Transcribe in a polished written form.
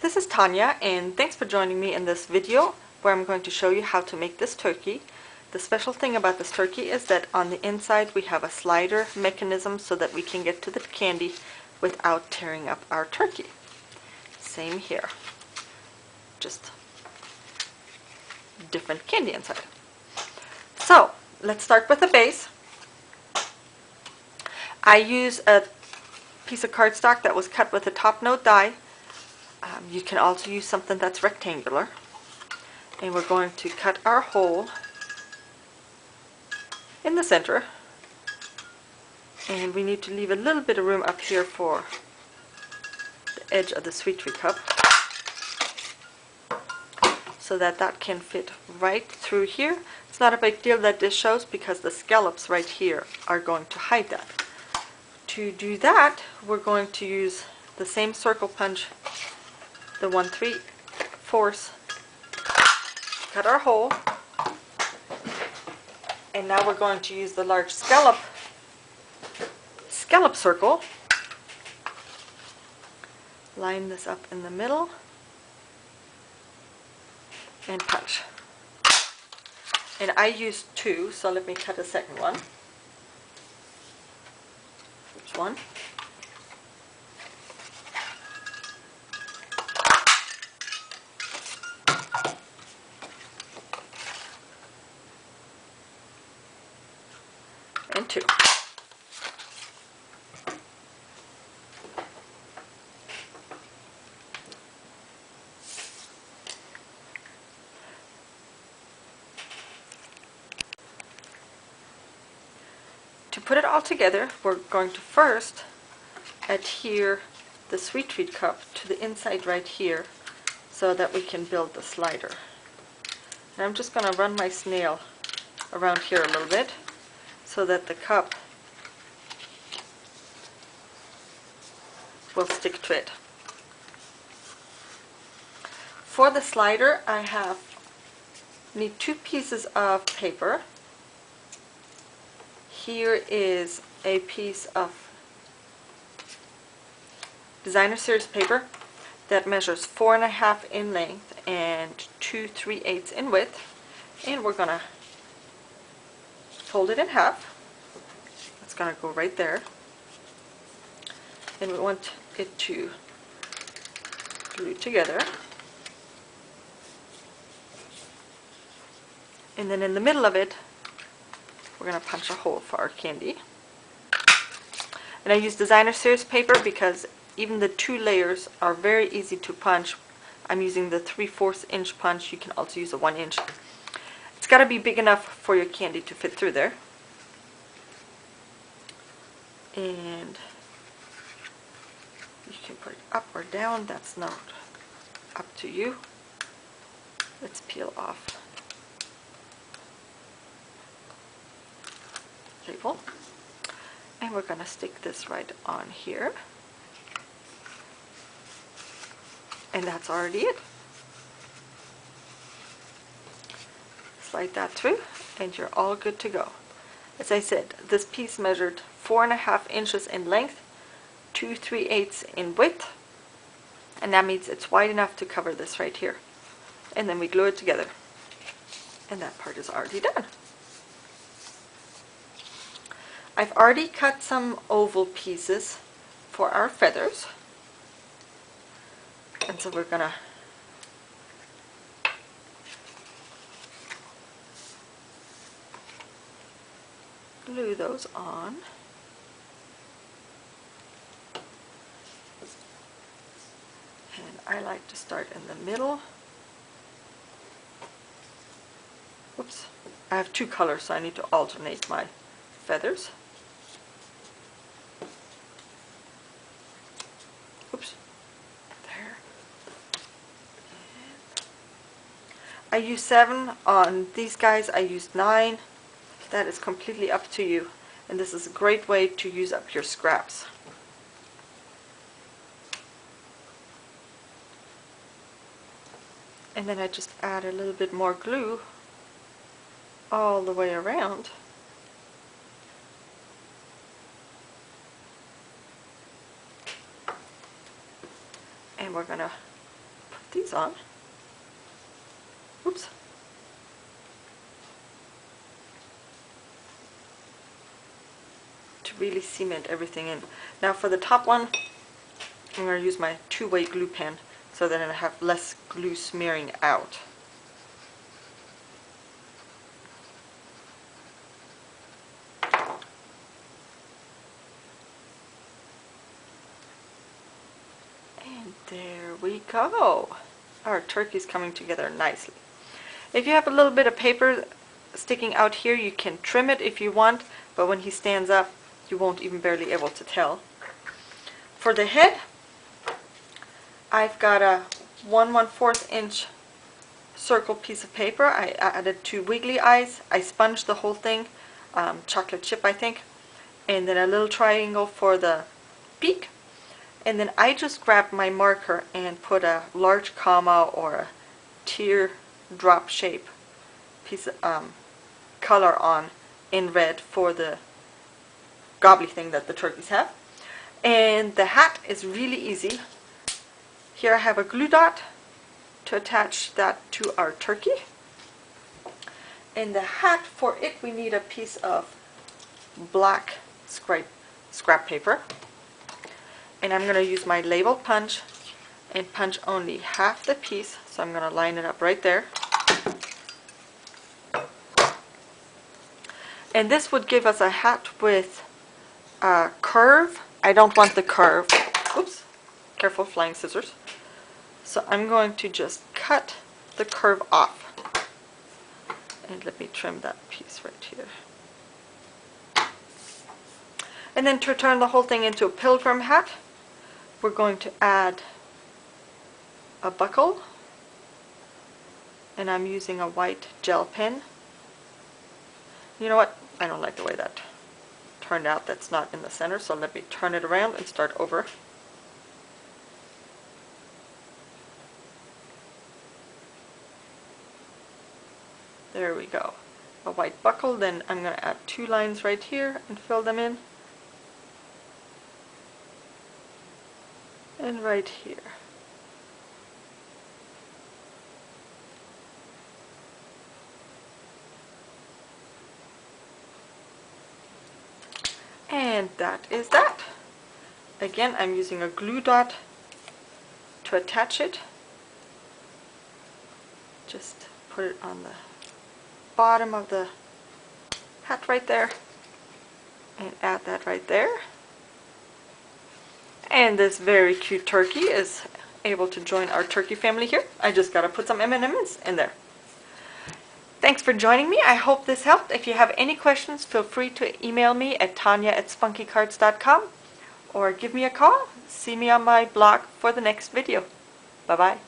This is Tanya, and thanks for joining me in this video where I'm going to show you how to make this turkey. The special thing about this turkey is that on the inside we have a slider mechanism so that we can get to the candy without tearing up our turkey. Same here, just different candy inside. So let's start with the base. I use a piece of cardstock that was cut with a top note die. You can also use something that's rectangular. And we're going to cut our hole in the center. And we need to leave a little bit of room up here for the edge of the sweet tree cup, so that that can fit right through here. It's not a big deal that this shows because the scallops right here are going to hide that. To do that, we're going to use the same circle punch, the 1/3, cut our hole, and now we're going to use the large scallop circle, line this up in the middle, and punch. And I used 2, so let me cut a second one. Here's one. And 2. To put it all together, we're going to first adhere the sweet treat cup to the inside right here so that we can build the slider. And I'm just going to run my snail around here a little bit so that the cup will stick to it. For the slider, I need 2 pieces of paper. Here is a piece of designer series paper that measures 4.5 in length and 2 3/8 in width, and we're gonna fold it in half. It's gonna go right there, and we want it to glue together. And then in the middle of it, we're going to punch a hole for our candy. And I use designer series paper because even the 2 layers are very easy to punch. I'm using the 3/4 inch punch. You can also use a 1 inch. It's got to be big enough for your candy to fit through there. And you can put it up or down. That's not up to you. Let's peel off label, and we're going to stick this right on here, and that's already it. Slide that through and you're all good to go. As I said, this piece measured 4.5 inches in length, 2 3/8 in width, and that means it's wide enough to cover this right here. And then we glue it together, and that part is already done. I've already cut some oval pieces for our feathers, and so we're gonna glue those on. And I like to start in the middle. Oops, I have 2 colors, so I need to alternate my feathers. Oops, there. I used 7 on these guys. I used 9. That is completely up to you, and this is a great way to use up your scraps. And then I just add a little bit more glue all the way around. And we're going to these on. Oops. To really cement everything in. Now for the top one, I'm going to use my two-way glue pen so that I have less glue smearing out. And there we go. Our turkey's coming together nicely. If you have a little bit of paper sticking out here, you can trim it if you want, but when he stands up, you won't even barely able to tell. For the head, I've got a 1/4 inch circle piece of paper. I added 2 wiggly eyes. I sponged the whole thing, chocolate chip I think, and then a little triangle for the beak. And then I just grabbed my marker and put a large comma or a teardrop shape piece of color on in red for the gobbly thing that the turkeys have. And the hat is really easy. Here I have a glue dot to attach that to our turkey. And the hat, for it we need a piece of black scrap paper. And I'm going to use my label punch and punch only half the piece. So I'm going to line it up right there. And this would give us a hat with a curve. I don't want the curve. Oops, careful, flying scissors. So I'm going to just cut the curve off. And let me trim that piece right here. And then to turn the whole thing into a pilgrim hat, we're going to add a buckle. And I'm using a white gel pen. You know what? I don't like the way that turned out. That's not in the center, so let me turn it around and start over. There we go. A white buckle, then I'm going to add 2 lines right here and fill them in. And right here. And that is that. Again, I'm using a glue dot to attach it. Just put it on the bottom of the hat right there and add that right there. And this very cute turkey is able to join our turkey family here. I just got to put some M&Ms in there. Thanks for joining me. I hope this helped. If you have any questions, feel free to email me at tanya@spunkycards.com or give me a call. See me on my blog for the next video. Bye-bye.